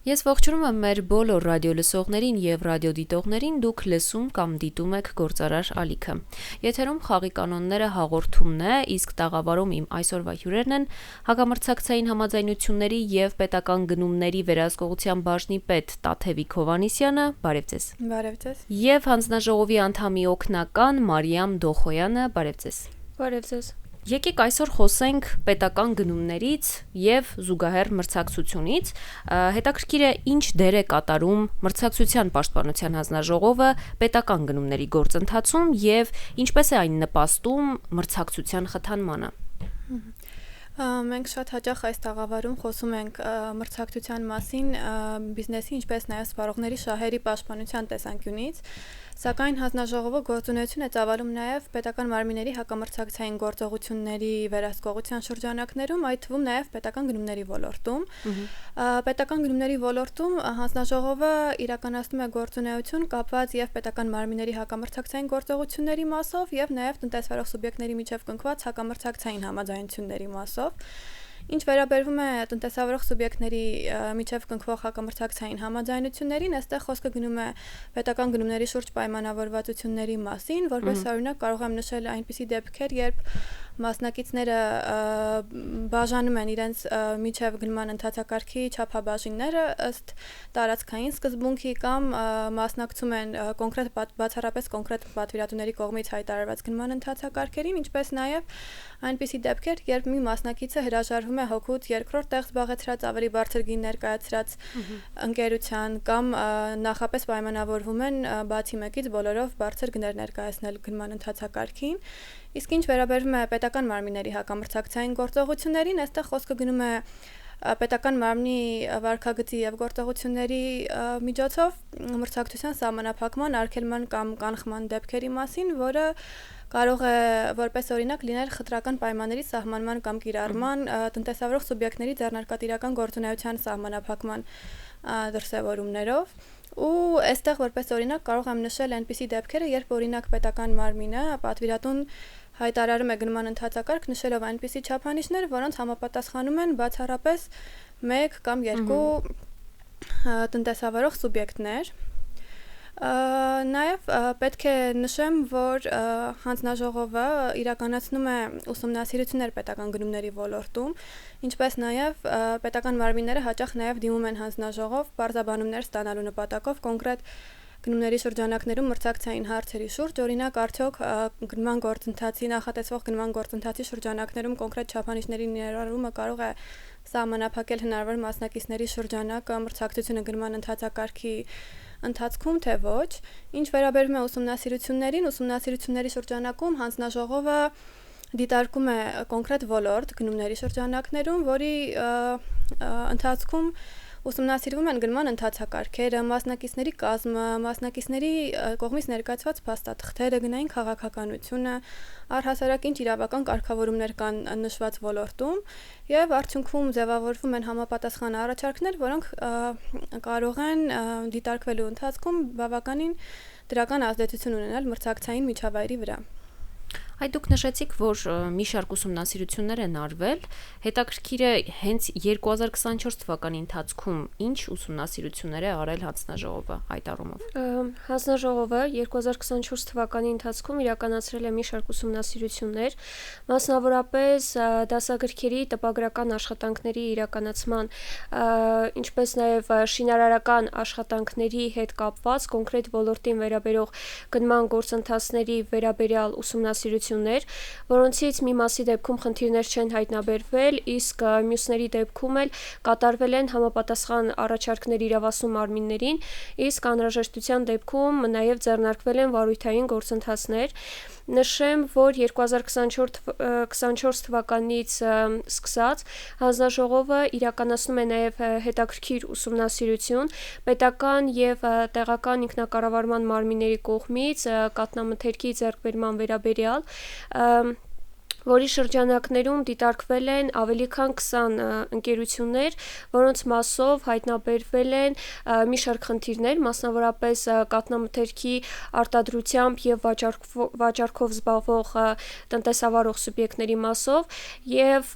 Ես ողջունում եմ մեր բոլոր ռադիոլսողներին և ռադիոդիտողներին, դուք լսում կամ դիտում եք Գործարար ալիքը։ Եթերում խաղի կանոնները հաղորդումն է, իսկ տաղավարում իմ այսօրվա հյուրերն են հակամրցակցային համաձայնությունների և պետական գնումների վերահսկողության բաժնի պետ Տաթևիկ Հովհաննիսյանը, բարև ձեզ։ Բարև ձեզ։ Եվ հանձնաժողովի անդամի օգնական Մարիամ Դոխոյանը, բարև ձեզ։ Բարև ձեզ։ Եկեք այսօր խոսենք պետական գնումներից և զուգահեռ մրցակցությունից։ Հետաքրքիր է ինչ դեր է կատարում մրցակցության պաշտպանության հանձնաժողովը պետական գնումների գործընթացում և ինչպես է այն նպաստում մրցակցության խթանմանը։ Մենք շատ հաճախ այս տաղավարում խոսում ենք մրցակցության մասին բիզնեսի, ինչպես նաև սպառողների շահերի պաշտպանության տեսանկյունից, սակայն հանձնաժողովը գործունեություն է ծավալում նաև պետական մարմինների հակամրցակցային գործողությունների վերահսկողության շրջանակներում, այդ թվում նաև պետական գնումների ոլորտում։ Պետական գնումների ոլորտում հանձնաժողովը իրականացնում է գործունեություն կապված և պետական մարմինների հակամրցակցային գործողությունների մասով և նաև տնտեսվարող սուբյեկտների միջև կնքված հակամրցակցային համաձայնությունների մասով։ Ինչ վերաբերվում է տնտեսավարող սուբյեկտների միջև կնքվող հակամրցակցային համաձայնություններին, այստեղ խոսքը գնում է պետական գնումների շուրջ պայմանավորվածությունների մասին, որպես օրինակ կարող եմ նշել այնպիսի դեպքեր, երբ մասնակիցները բաժանում են իրենց միջև գնման ընթացակարգի չափաբաժինները ըստ տարածքային սկզբունքի կամ մասնակցում են բացառապես կոնկրետ պատվիրատուների կողմից հայտարարված գնման ընթացակարգերին, ինչպես նաև այնպիսի դեպքեր, երբ մի մասնակիցը հրաժարվում է հօգուտ երկրորդ տեղ զբաղեցրած ավելի բարձր գին ներկայացրած ընկերության կամ նախապես պայմանավորվում են բացի մեկից բոլորով բարձր գներ ներկայացնել գնման ընթացակարգին։ Իսկ ինչ վերաբերվում է պետական մարմինների հակամրցակցային գործողություններին, այստեղ խոսքը գնում է պետական մարմնի վարքագծի և գործողությունների միջոցով մրցակցության սահմանափակման, արգելման կամ կանխման դեպքերի մասին, որը կարող է որպես օրինակ լինել խտրական պայմանների սահմանման կամ կիրառման, տնտեսավարող սուբյեկտների ձեռնարկատիրական գործունեության սահմանափակման դրսևորումներով։ Ու այստեղ որպես օրինակ կարող եմ նշել այնպիսի դեպքերը, երբ օրինակ պետական մարմինը պատվիրատուն հայտարարում է գնման ընթացակարգ նշելով այնպիսի չափանիշներ, որոնց համապատասխանում են բացառապես 1 կամ 2 տնտեսավարող սուբյեկտներ։ Նաև պետք է նշեմ, որ հանձնաժողովը իրականացնում է ուսումնասիրություններ պետական գնումների ոլորտում, ինչպես նաև պետական մարմինները հաճախ նաև դիմում են հանձնաժողով պարզաբանումներ ստանալու նպատակով կոնկրետ գնումների շրջանակներում մրցակցային հարցերի շուրջ, օրինակ արդյոք նախատեսվող գնման գործընթացի շրջանակներում կոնկրետ չափանիշների ներառումը կարող է սահմանափակել հնարավոր մասնակիցների շրջանակը մրցակցությունը գնման ընթացակարգի ընթացքում, թե ոչ։ Ինչ վերաբերում է ուսումնասիրությունների շրջանակում հանձնաժողովը դիտարկում է կոնկրետ ոլորտ գնումների շրջանակներում, որի ընթացքում ուսումնասիրվում են գնման ընթացակարգերը, մասնակիցների կազմը, մասնակիցների կողմից ներկայացված փաստաթղթերը, գնային քաղաքականությունը, առհասարակ ինչ իրավական կարգավորումներ կան նշված ոլորտում և արդյունքում ձևավորվում են համապատասխան առաջարկներ, որոնք կարող են դիտարկվելու ընթացքում բավականին դրական ազդեցություն ունենալ մրցակցային միջավայրի վրա։ Այդ դուք նշեցիք, որ մի շարք ուսումնասիրություններ են արվել, հետաքրքիր է հենց 2024 թվականի ընթացքում ինչ ուսումնասիրություններ է արել հանձնաժողովը այդ առումով։ Հանձնաժողովը 2024 թվականի ընթացքում իրականացրել է մի շարք ուսումնասիրություններ, մասնավորապես դասագրքերի տպագրական աշխատանքների իրականացման, ինչպես նաև շինարարական աշխատանքների հետ կապված կոնկրետ ոլորտին վերաբերող գնման գործընթացների վերաբերյալ ուսումնասիրություններ, որոնցից մի մասի դեպքում խնդիրներ չեն հայտնաբերվել, իսկ մյուսների դեպքում էլ կատարվել են համապատասխան առաջարկներ իրավասու մարմիններին, իսկ անհրաժեշտության դեպքում նաև ձեռնարկվել են վարույթային գործընթացներ։ Նշեմ, որ 2024 թվականից սկսած հանձնաժողովը իրականացնում է նաև հետաքրքիր ուսումնասիրություն պետական և տեղական ինքնակառավարման մարմինների կողմից կաթնամթերքի ձեռքբերման վերաբերյալ, որի շրջանակներում դիտարկվել են ավելի քան 20 ընկերություններ, որոնց մասով հայտնաբերվել են մի շարք խնդիրներ, մասնավորապես կաթնամթերքի արտադրությամբ եւ վաճառքով զբաղվող տնտեսավարող սուբյեկտների մասով եւ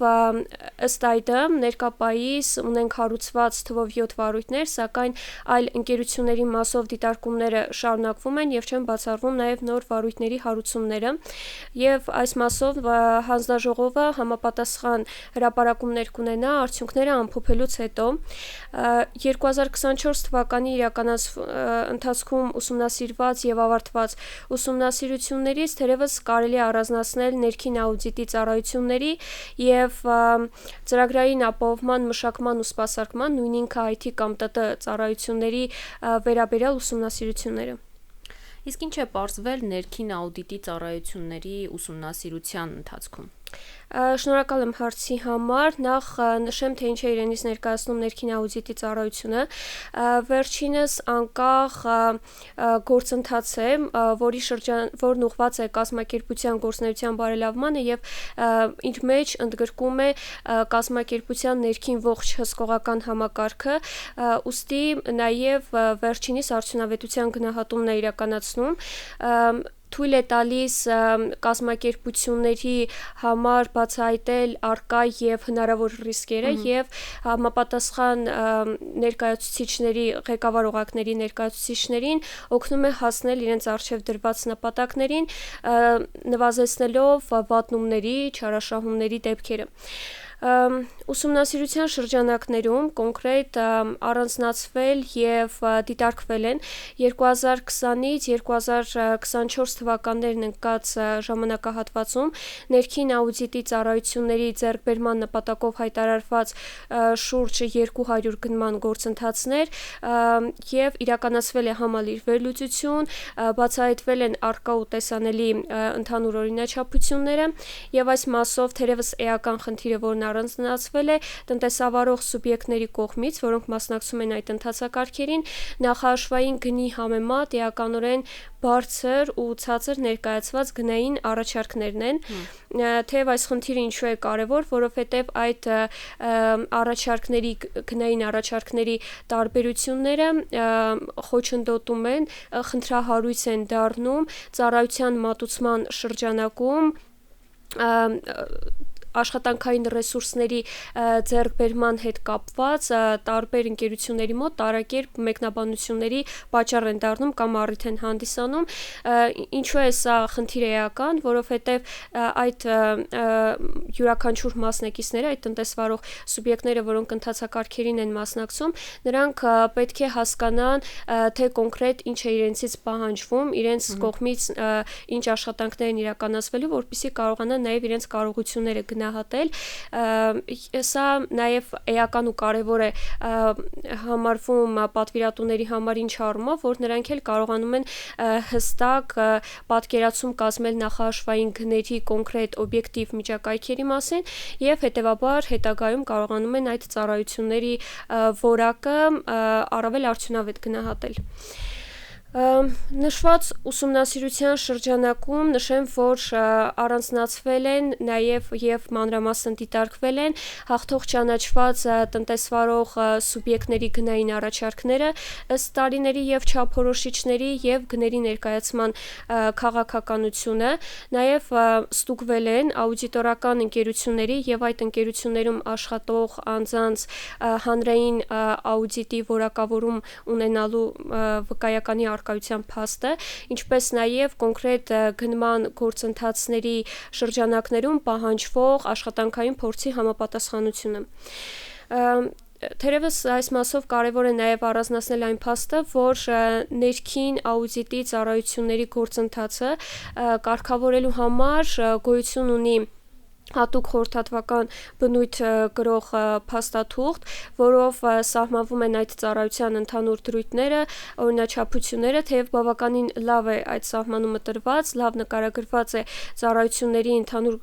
ըստ այդմ ներկապայիս ունենք հարուցված թվով 7 վարույթներ, սակայն այլ ընկերությունների մասով դիտարկումները շարունակվում են եւ չեն բացառվում նաեւ նոր վարույթների հարուցումները եւ այս մասով հանձնաժողովը համապատասխան հրապարակումներ կունենա արդյունքները ամփոփելուց հետո 2024 թվականի ընթացքում ուսումնասիրված եւ ավարտված ուսումնասիրություններից թերևս կարելի է առանձնացնել ներքին աուդիտի ծառայությունների եւ ծրագրային ապահովման, մշակման ու սպասարկման նույնինք IT կամ ՏՏ ծառայությունների վերաբերյալ ուսումնասիրությունները։ Իսկ ինչ է պարզվել ներքին աուդիտի ծառայությունների ուսումնասիրության ընթացքում։ Շնորհակալ եմ հարցի համար, նախ նշեմ, թե ինչ է իրենից ներկայացնում ներքին աուդիտի ծառայությունը, վերջինս անկախ գործընթաց է, որն ուղղված է կազմակերպության գործունեության բարելավմանը եւ իր մեջ ընդգրկում է կազմակերպության ներքին ողջ հսկողական համակարգը, ուստի նաեւ վերջինիս արդյունավետության գնահատումն է իրականացնում, թույլ է տալիս կազմակերպությունների համար բացահայտել առկա եւ հնարավոր ռիսկերը եւ համապատասխան ներկայացուցիչների, ղեկավար օղակների ներկայացուցիչներին օգնում է հասնել իրենց արժեվ դրված նպատակներին, նվազեցնելով վատնումների, չարաշահումների դեպքերը։ Ուսումնասիրության շրջանակներում կոնկրետ առանձնացվել եւ դիտարկվել են 2020-ից 2024 թվականներն ընկած ժամանակահատվածում ներքին աուդիտի ծառայությունների ձեռքբերման նպատակով հայտարարված շուրջ 200 գնման գործընթացներ եւ իրականացվել է համալիր վերլուծություն, բացահայտվել են առկա ու տեսանելի ընդհանուր օրինաչափությունները եւ այս մասով թերևս էական խնդիրը, որն առանձնացվել է տնտեսավարող սուբյեկտների կողմից, որոնք մասնակցում են այդ ընթացակարգերին, նախահաշվային գնի համեմատ էականորեն բարձր ու ցածր ներկայացված գնային առաջարկներն են, թեև այս խնդիրը ինչու է կարևոր, որովհետև այդ գնային առաջարկների տարբերությունները խոչընդոտում են, խնդրահարույց են դառնում ծառայության մատուցման շրջանակում աշխատանքային ռեսուրսների ձեռքբերման հետ կապված տարբեր ընկերությունների մոտ տարակերպ մեկնաբանությունների պատճառ են դառնում կամ առիթ են հանդիսանում, ինչու է սա խնդիր էական, որովհետև այդ յուրաքանչյուր մասնակիցները, այդ տնտեսվարող սուբյեկտները, որոնք ընթացակարգերին են մասնակցում, նրանք պետք է հասկանան, թե կոնկրետ ինչ է իրենցից պահանջվում, իրենց կողմից ինչ աշխատանքներ են իրականացվելու, որպեսզի կարողանան նաև իրենց կարողությունները գնահատել, սա նաև էական ու կարևոր է համարվում պատվիրատուների համար ինչ առումով, որ նրանք էլ կարողանում են հստակ պատկերացում կազմել նախահաշվային գների կոնկրետ օբյեկտիվ միջակայքերի մասին եւ հետեւաբար հետագայում կարողանում են այդ ծառայությունների որակը առավել արդյունավետ գնահատել։ Նշված ուսումնասիրության շրջանակում նշեմ, որ առանձնացվել են նաև եւ մանրամասն դիտարկվել են հաղթող ճանաչված տնտեսվարող սուբյեկտների գնային առաջարկները ըստ տարիների եւ չափորոշիչների եւ գների ներկայացման քաղաքականությունը, նաև ստուգվել են աուդիտորական ընկերությունների եւ այդ ընկերություններում աշխատող անձանց հանրային աուդիտի որակավորում ունենալու վկայականի արկայության փաստը, ինչպես նաև կոնկրետ գնման գործընթացների շրջանակներում պահանջվող աշխատանքային փորձի համապատասխանությունը։ Թերևս այս մասով կարևոր է նաև առանձնացնել այն փաստը, որ ներքին աուդիտի ծառայությունների գործընթացը կարգավորելու համար գոյություն ունի հատուկ խորհրդատվական բնույթ կրող փաստաթուղթ, որով սահմանվում են այդ ծառայության ընդհանուր դրույթները, օրինաչափությունները, թեև բավականին լավ է այդ սահմանումը տրված, լավ նկարագրված է ծառայությունների ընդհանուր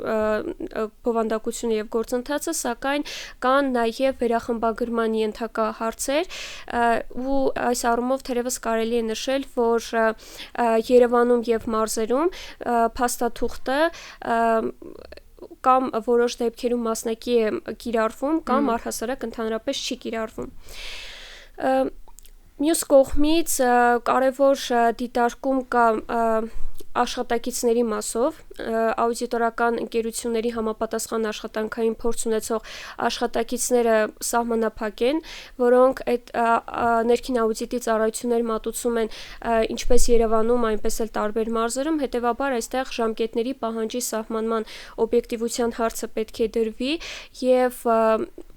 բովանդակությունը եւ գործընթացը, սակայն կան նաեւ վերախմբագրման ենթակա հարցեր, ու այս առումով թերևս կարելի է նշել, որ Երևանում եւ մարզերում փաստաթուղթը կամ որոշ դեպքերում մասնակի է կիրառվում, կամ առհասարակ ընդհանրապես չի կիրառվում։ Մյուս կողմից կարևոր դիտարկում կա աշխատակիցների մասով, աուդիտորական ընկերությունների համապատասխան աշխատանքային փորձ ունեցող աշխատակիցները սահմանափակ են, որոնք այդ ներքին աուդիտի ծառայություններ մատուցում են ինչպես Երևանում, այնպես էլ տարբեր մարզերում, հետևաբար այստեղ ժամկետների պահանջի սահմանման օբյեկտիվության հարցը պետք է դրվի եւ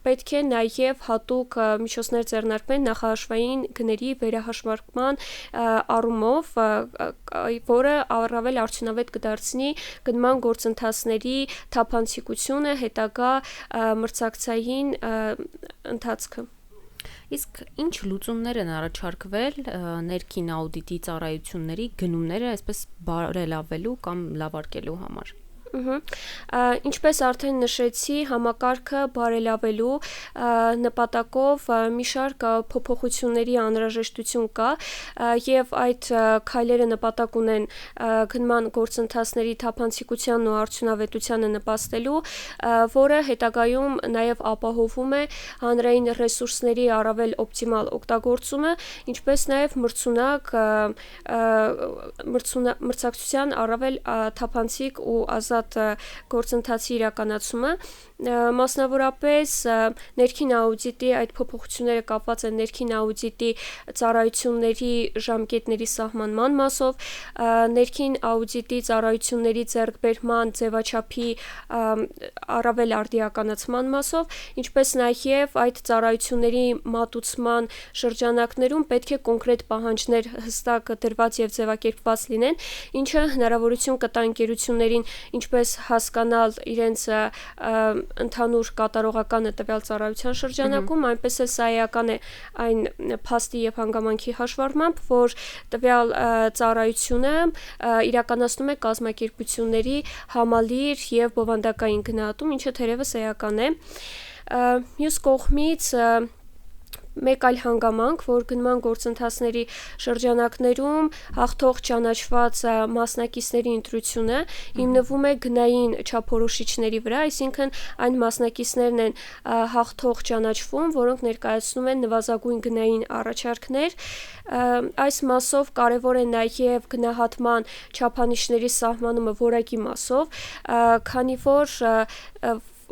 պետք է նաև հատուկ միջոցներ ձեռնարկվեն նախահաշվային գների վերահաշվարկման առումով, որը առավել արդյունավետ կդարձնի գնման գործընթացների թափանցիկությունը, հետագա մրցակցային ընթացքը։ Իսկ ինչ լուծումներ են առաջարկվել ներքին աուդիտի ծառայությունների գնումները այսպես բարելավելու կամ լավարկելու համար։ Ինչպես արդեն նշեցի, համակարգը բարելավելու նպատակով մի շարք փոփոխությունների անհրաժեշտություն կա եւ այդ քայլերը նպատակ ունեն գնման գործընթացների թափանցիկությանն ու արդյունավետությանը նպաստելու, որը հետագայում նաեւ ապահովում է հանրային ռեսուրսների առավել օպտիմալ օգտագործումը, ինչպես նաեւ մրցակցության առավել թափանցիկ ու ազատ գործընթացի իրականացումը, մասնավորապես ներքին աուդիտի այդ փոփոխությունները կապված են ներքին աուդիտի ծառայությունների ժամկետների սահմանման մասով, ներքին աուդիտի ծառայությունների ձեռքբերման ձևաչափի առավել արդիականացման մասով, ինչպես նաև այդ ծառայությունների մատուցման շրջանակներում պետք է կոնկրետ պահանջներ հստակ դրված եւ ձևակերպված լինեն, ինչը հնարավորություն կտա ընկերություններին ինչպես հասկանալ իրենց ընդհանուր կատարողականը տվյալ ծառայության շրջանակում, այնպես էլ սահայական է այն փաստի եւ հանգամանքի հաշվառմամբ, որ տվյալ ծառայությունը իրականացնում է կազմակերպությունների համալիր եւ բովանդակային գնահատում, ինչը թերևս էական է։ Մյուս կողմից մեկ այլ հանգամանք, որ գնման գործընթացների շրջանակներում հաղթող ճանաչված մասնակիցների ընտրությունը հիմնվում է գնային չափորոշիչների վրա, այսինքն այն մասնակիցներն են հաղթող ճանաչվում, որոնք ներկայացնում են նվազագույն գնային առաջարկներ։ Այս մասով կարևոր է նաև գնահատման չափանիշների սահմանումը որակի մասով, քանի որ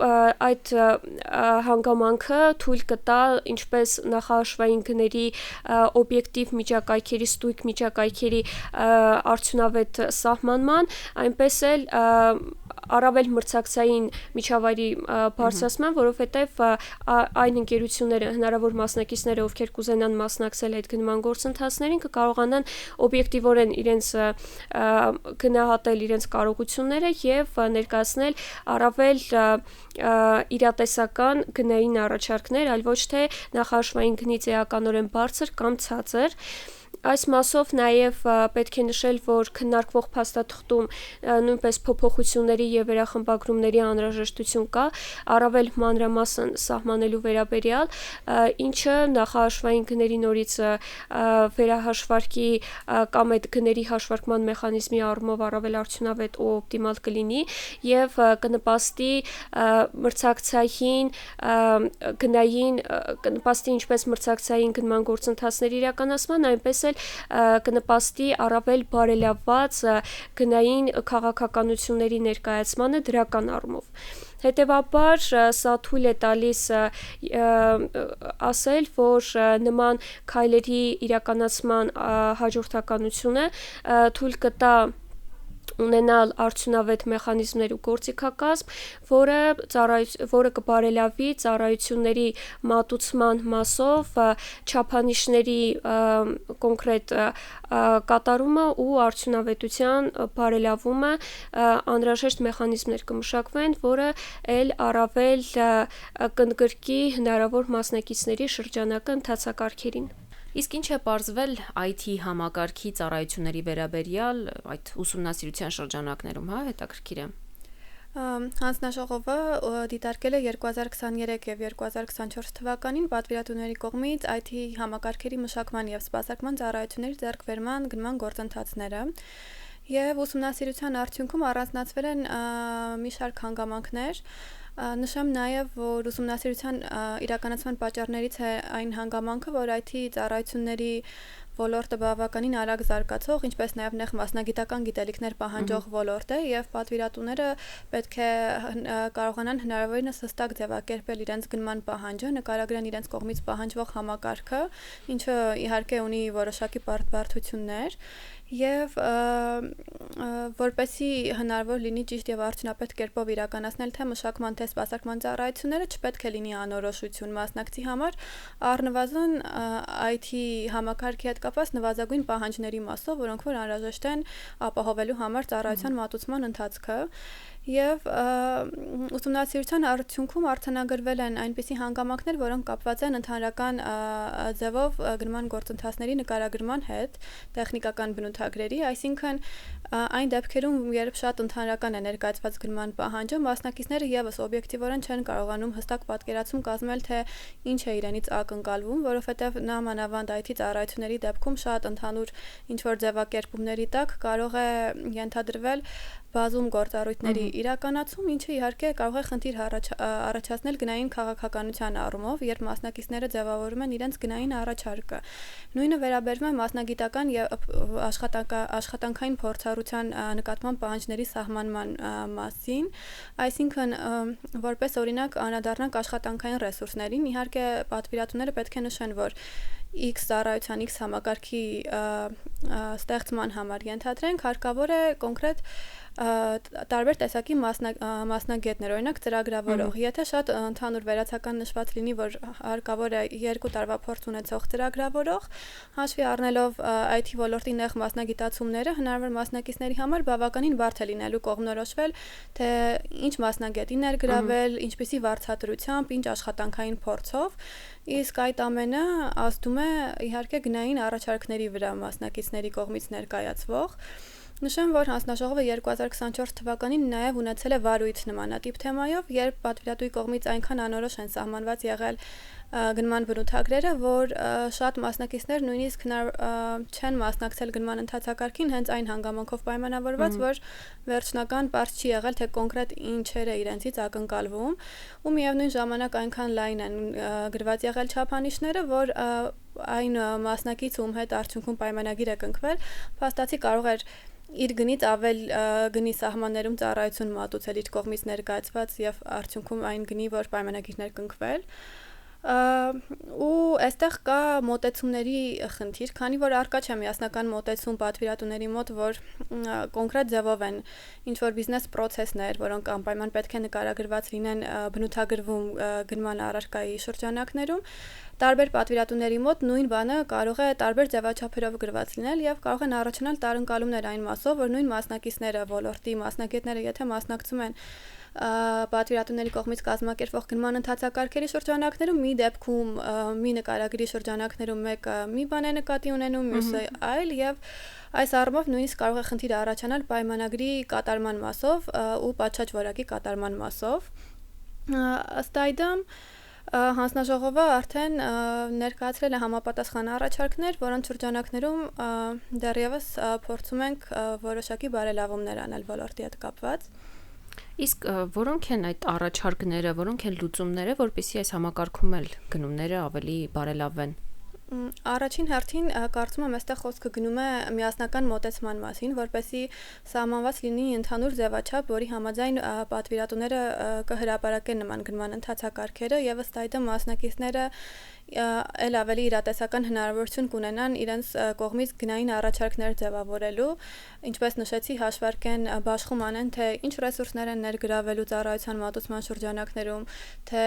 այդ հանգամանքը թույլ կտա ինչպես նախահաշվային գների օբյեկտիվ միջակայքերի, ստույգ միջակայքերի արդյունավետ սահմանման, այնպես էլ առավել մրցակցային միջավայրի բարձրացման, որովհետև այն ընկերությունները, հնարավոր մասնակիցները, ովքեր կուզենան մասնակցել այդ գնման գործընթացներին, կկարողանան օբյեկտիվորեն իրենց գնահատել իրենց կարողությունները եւ ներկայացնել առավել իրատեսական գնային առաջարկներ, այլ ոչ թե նախահաշվային գնից էականորեն բարձր կամ ցածր։ Այս մասով նաև պետք է նշել, որ քննարկվող փաստաթղթում նույնպես փոփոխությունների եւ վերախմբագրումների անհրաժեշտություն կա, առավել մանրամասն սահմանելու վերաբերյալ, ինչը նախահաշվային գների նորից վերահաշվարկի կամ այդ գների հաշվարկման մեխանիզմի առումով առավել արդյունավետ ու օպտիմալ կլինի եւ կնպաստի մրցակցային գնային կնպաստի ինչպես մրցակցային գնման գործընթացների իրականացման, այնպես կնպաստի առավել բարելավված գնային քաղաքականությունների ներկայացմանը դրական առումով։ Հետևաբար սա թույլ է տալիս ասել, որ նման քայլերի իրականացման հաջորդականությունը թույլ կտա ունենալ արդյունավետ մեխանիզմներ ու գործիքակազմ, որը կբարելավի ծառայությունների մատուցման մասով չափանիշների կոնկրետ կատարումը ու արդյունավետության բարելավումը, անհրաժեշտ մեխանիզմներ կմշակվեն, որը ել առավել կընդգրկի հնարավոր մասնակիցների շրջանակը ընթացակարգերին։ Իսկ ինչ է պարզվել IT համակարգի ծառայությունների վերաբերյալ այդ ուսումնասիրության շրջանակներում, հետաքրքիր է։ Հանձնաժողովը դիտարկել է 2023 եւ 2024 թվականին պատվիրատուների կողմից IT համակարգերի մշակման եւ սպասարկման ծառայությունների ձեռքբերման գնման գործընթացները Եվ ուսումնասիրության արդյունքում առանձնացվել են մի շարք հանգամանքներ։ Նշեմ նաև, որ ուսումնասիրության իրականացման պատճառներից է այն հանգամանքը, որ IT ծառայությունների ոլորտը բավականին արագ զարգացող, ինչպես նաև նեղ մասնագիտական գիտելիքներ պահանջող ոլորտ է եւ պատվիրատուները պետք է կարողանան հնարավորինս հստակ ձևակերպել իրենց գնման պահանջը, նկարագրեն իրենց կողմից պահանջվող համակարգը, ինչը իհարկե ունի որոշակի բարդություններ եւ որպեսզի հնարավոր լինի ճիշտ եւ արդյունավետ կերպով իրականացնել թե մշակման թե սպասարկման ծառայությունները, չպետք է լինի անորոշություն մասնակցի համար, առնվազն IT համակարգի հետ կապված նվազագույն պահանջների մասով, որոնք որ անհրաժեշտ են ապահովելու համար ծառայության մատուցման ընթացքը եւ ուսումնասիրության արդյունքում արձանագրվել են այնպիսի հանգամանքներ, որոնք կապված են ընդհանրական ձևով գնման գործընթացների նկարագրման հետ, տեխնիկական բնութագրերի, այսինքն այն դեպքերում, երբ շատ ընդհանրական է ներկայացված գնման պահանջը, մասնակիցները եւս օբյեկտիվորեն չեն կարողանում հստակ պատկերացում կազմել, թե ինչ է իրենից ակնկալվում, որովհետեւ նամանավանդ IT ծառայությունների դեպքում շատ ընդհանուր ինչ-որ ձևակերպումների տակ կարող է ենթադրվել բազում գործառույթների իրականացում, ինչը իհարկե կարող է խնդիր առաջացնել գնային քաղաքականության առումով, երբ մասնակիցները ձևավորում են իրենց գնային առաջարկը։ Նույնը վերաբերում է մասնագիտական եւ աշխատանքային փորձառության նկատմամբ պահանջների սահմանման մասին, այսինքն որպես օրինակ անդրադառնանք աշխատանքային ռեսուրսներին, իհարկե պատվիրատուները պետք է նշեն, որ X ծառայության X համակարգի ստեղծման համար ենթադրենք, հարկավոր է կոնկրետ տարբեր տեսակի մասնագետներ, օրինակ ծրագրավորող։ Եթե շատ ընդհանուր վերացական նշված լինի, որ հարկավոր է 2 տարվա փորձ ունեցող ծրագրավորող, հաշվի առնելով IT ոլորտի նեղ մասնագիտացումները, հնարավոր մասնակիցների համար բավականին բարդ է լինելու կողմնորոշվել, թե ինչ մասնագետի ներգրավել, ինչպիսի վարձատրությամբ, ինչ աշխատանքային փորձով, իսկ այդ ամենը ազդում է իհարկե գնային առաջարկների վրա մասնակիցների կողմից ներկայացվող։ Նշեմ, որ հանձնաժողովը 2024 թվականին նաև ունեցել է վարույթ նմանատիպ թեմայով, երբ պատվիրատուի կողմից այնքան անորոշ են սահմանված եղել գնման բնութագրերը, որ շատ մասնակիցներ նույնիսկ չեն մասնակցել գնման ընթացակարգին հենց այն հանգամանքով պայմանավորված, որ վերջնական պարզ չի եղել, թե կոնկրետ ինչեր է իրենցից ակնկալվում, ու միևնույն ժամանակ այնքան լայն են գրված եղել չափանիշները, որ այն մասնակիցը, ում հետ արդյունքում պայմանագիր է կնքվել, փաստացի կարող էր իր գնից ավել գնի սահմաններում ծառայություն մատուցել իր կողմից ներկայացված եւ արդյունքում այն գնի, որ պայմանագիրներ կնքվել։ Ու այստեղ կա մոտեցումների խնդիր, քանի որ առկա չէ միասնական մոտեցում պատվիրատուների մոտ, որ կոնկրետ ձևով են ինչ որ բիզնես պրոցեսներ, որոնք անպայման պետք է նկարագրված լինեն բնութագրվում գնման առարկայի շրջանակներում, տարբեր պատվիրատուների մոտ նույն բանը կարող է տարբեր ձևաչափերով գրված լինել եւ կարող են առաջանալ տարընկալումներ այն մասով, որ նույն մասնակիցները, ոլորտի մասնագետները, եթե մասնակցում են պատվիրատուների կողմից կազմակերպվող գնման ընթացակարգերի շրջանակներում, մի դեպքում մի նկարագրի շրջանակներում մեկը մի բան է նկատի ունենում, մյուսը այլ եւ այս առումով նույնիսկ կարող է խնդիր առաջանալ պայմանագրի կատարման մասով ու պատշաճ որակի կատարման մասով։ Ըստ այդմ հանձնաժողովը արդեն ներկայացրել է համապատասխան առաջարկներ, որոնց շրջանակներում դեռևս փորձում ենք որոշակի բարելավումներ անել ոլորտի հետ կապված։ Իսկ որոնք են այդ առաջարկները, որոնք են լուծումները, որպեսզի այս համակարգում էլ գնումները ավելի բարելավվեն։ Առաջին հերթին կարծում եմ այստեղ խոսքը գնում է միասնական մոտեցման մասին, որպեսզի սահմանված լինի ընդհանուր ձևաչափ, որի համաձայն պատվիրատուները կհրապարակեն նման գնման ընթացակարգերը եւ ըստ այդմ մասնակիցները էլ ավելի իրատեսական հնարավորություն կունենան իրենց կողմից գնային առաջարկներ ձևավորելու, ինչպես նշեցի, հաշվարկեն բաշխում անեն, թե ինչ ռեսուրսներ են ներգրավելու ծառայության մատուցման շրջանակներում, թե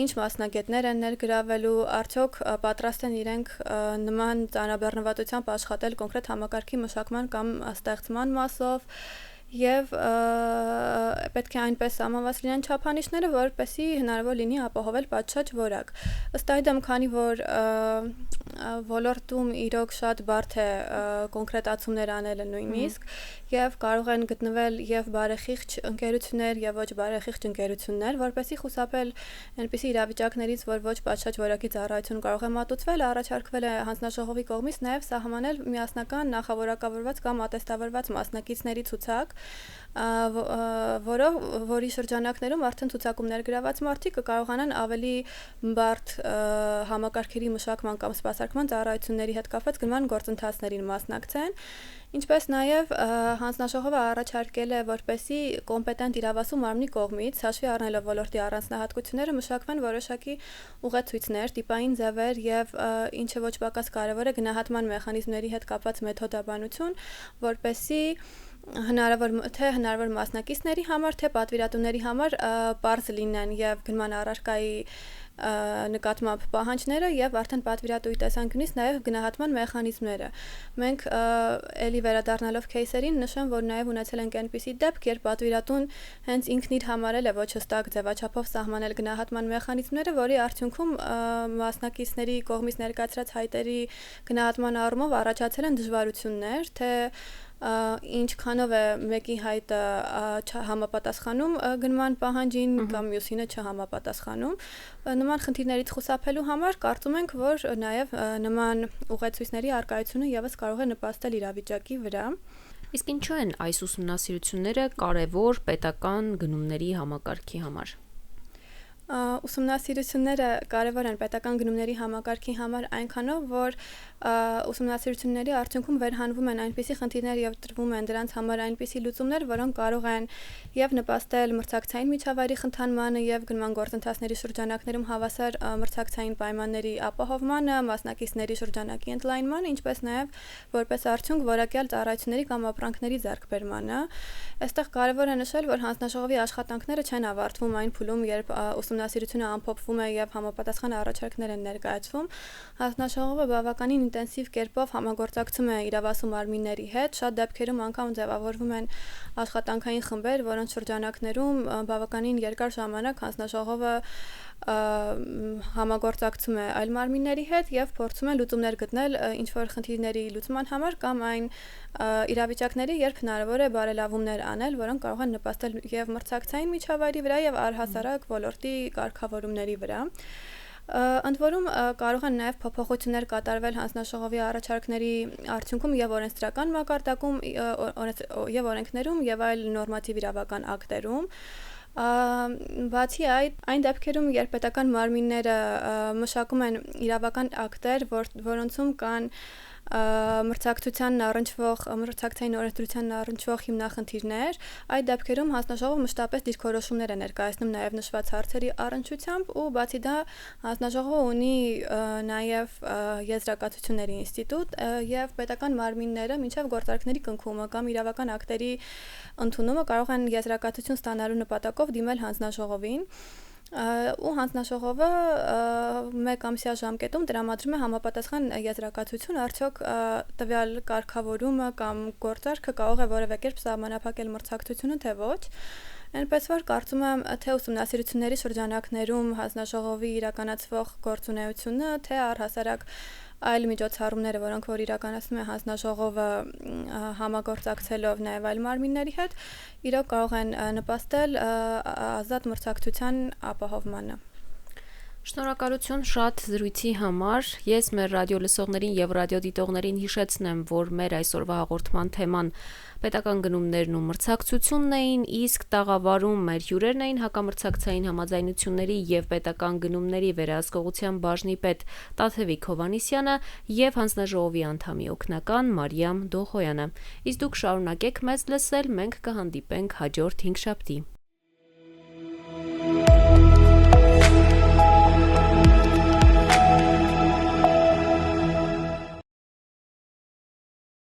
ինչ մասնագետներ են ներգրավելու, արդյոք պատրաստ են իրենք նման ծանրաբեռնվածությամբ աշխատել կոնկրետ համակարգի մշակման կամ ստեղծման մասով եւ պետք է այնպես սահմանված լինեն չափանիշները, որպեսզի հնարավոր լինի ապահովել պատշաճ որակ։ Ըստ այդմ, քանի որ ոլորտում իրոք շատ բարդ է կոնկրետացումներ անելը նույնիսկ, եւ կարող են գտնվել եւ բարեխիղճ ընկերություններ եւ ոչ բարեխիղճ ընկերություններ, որպեսզի խուսափել այնպիսի իրավիճակներից, որ ոչ պատշաճ որակի ծառայություն կարող է մատուցվել, առաջարկվել է հանձնաժողովի կողմից նաեւ սահմանել միասնական նախավորակավորված կամ ատեստավորված մասնակիցների ցուցակ, որի շրջանակներում արդեն ցուցակում ներգրաված մարդիկ կկարողանան ավելի բարդ համակարգերի մշակման կամ սպասարկման ծառայությունների հետ կապված գնման գործընթացներին մասնակցեն, ինչպես նաև հանձնաժողովը առաջարկել է, որպեսզի կոմպետենտ իրավասու մարմնի կողմից հաշվի առնելով ոլորտի առանձնահատկությունները մշակվեն որոշակի ուղեցույցներ, տիպային ձևեր եւ ինչը ոչ պակաս կարեւոր է գնահատման մեխանիզմների հետ կապված մեթոդաբանություն, որպեսզի հնարավոր մասնակիցների համար, թե պատվիրատուների համար պարզ լինեն եւ գնման առարկայի նկատմամբ պահանջները եւ արդեն պատվիրատուի տեսանկյունից նաեւ գնահատման մեխանիզմները։ Մենք ելի վերադառնալով кейսերին նշեմ, որ նաեւ ունեցել ենք այնպիսի դեպք, երբ պատվիրատուն հենց ինքն իր համարել է ոչ հստակ ձևաչափով սահմանել գնահատման մեխանիզմները, որի արդյունքում մասնակիցների կողմից ներկայացրած հայտերի գնահատման առումով առաջացել են դժվարություններ, թե ինչքանով է մեկի հայտը համապատասխանում գնման պահանջին կամ մյուսինը չհամապատասխանում։ Նման խնդիրներից խուսափելու համար կարծում ենք, որ նաև նման ուղեցույցների առկայությունը եւս կարող է նպաստել իրավիճակի վրա։ Իսկ ինչու են այս ուսումնասիրությունները կարևոր պետական գնումների համակարգի համար։ Ուսումնասիրությունները կարևոր են պետական գնումների համակարգի համար այնքանով, որ ուսումնասիրությունների արդյունքում վերհանվում են այնպիսի խնդիրներ եւ տրվում են դրանց համար այնպիսի լուծումներ, որոնք կարող են եւ նպաստել մրցակցային միջավայրի խթանմանը եւ գնման գործընթացների շրջանակներում հավասար մրցակցային պայմանների ապահովմանը, մասնակիցների շրջանակի ընդլայնմանը, ինչպես նաեւ որպես արդյունք որակյալ ծառայությունների կամ ապրանքների ձեռքբերմանը։ Այստեղ կարևոր է նշել, որ հանձնաժողովի աշխատանքները չեն ավարտվում այն փուլում, երբ ուսումնասիրությունը ամփոփվում է եւ համապատասխան առաջարկներ են ներկայացվում։ Հանձնաժողովը բավականին ինտենսիվ կերպով համագործակցում է իրավասու մարմինների հետ, շատ դեպքերում անգամ ձևավորվում են աշխատանքային խմբեր, որոնց շրջանակներում բավականին երկար ժամանակ հանձնաժողովը համագործակցում է այլ մարմինների հետ եւ փորձում է լուծումներ գտնել ինչ որ խնդիրների լուծման համար կամ այն իրավիճակների, երբ հնարավոր է բարելավումներ անել, որոնք կարող են նպաստել եւ մրցակցային միջավայրի վրա եւ առհասարակ ոլորտի կարգավորումների վրա։ Ընդ որում կարող են նաև փոփոխություններ կատարվել հանձնաժողովի առաջարկների արդյունքում եւ օրենսդրական մակարդակում եւ օրենքներում եւ այլ նորմատիվ իրավական ակտերում։ Բացի այդ, այն դեպքերում, երբ պետական մարմինները մշակում են իրավական ակտեր, որոնցում կան մրցակցային օրենսդրությանն առնչվող հիմնախնդիրներ, այդ դեպքերում հանձնաժողովը մշտապես դիրքորոշումներ է ներկայացնում նաև նշված հարցերի առնչությամբ ու բացի դա հանձնաժողովը ունի նաև եզրակացությունների ինստիտուտ եւ պետական մարմինները մինչեւ գործարքների կնքումը կամ իրավական ակտերի ընդունումը կարող են եզրակացություն ստանալու նպատակով դիմել հանձնաժողովին ու հանձնաժողովը մեկ ամսյա ժամկետում տրամադրում է համապատասխան եզրակացություն, արդյոք տվյալ կարգավորումը կամ գործարքը կարող է որևէ կերպ սահմանափակել մրցակցությունը, թե ոչ։ Այնպես որ կարծում եմ, թե ուսումնասիրությունների շրջանակներում հանձնաժողովի իրականացվող գործունեությունը, թե առհասարակ այլ միջոցառումները, որոնք որ իրականացնում է հանձնաժողովը համագործակցելով նաև այլ մարմինների հետ, իրոք կարող են նպաստել ազատ մրցակցության ապահովմանը։ Շնորհակալություն շատ զրույցի համար։ Ես մեր ռադիոլսողներին եւ ռադիոդիտողներին հիշեցնեմ, որ մեր այսօրվա հաղորդման թեման պետական գնումներն ու մրցակցությունն էին, իսկ տաղավարում մեր հյուրերն էին հակամրցակցային համաձայնությունների եւ պետական գնումների վերահսկողության բաժնի պետ Տաթևիկ Հովհաննիսյանը եւ հանձնաժողովի անդամի օգնական Մարիամ Դոխոյանը։ Իսկ դուք շարունակեք մեզ լսել, մենք կհանդիպենք հաջորդ 5 շաբթի։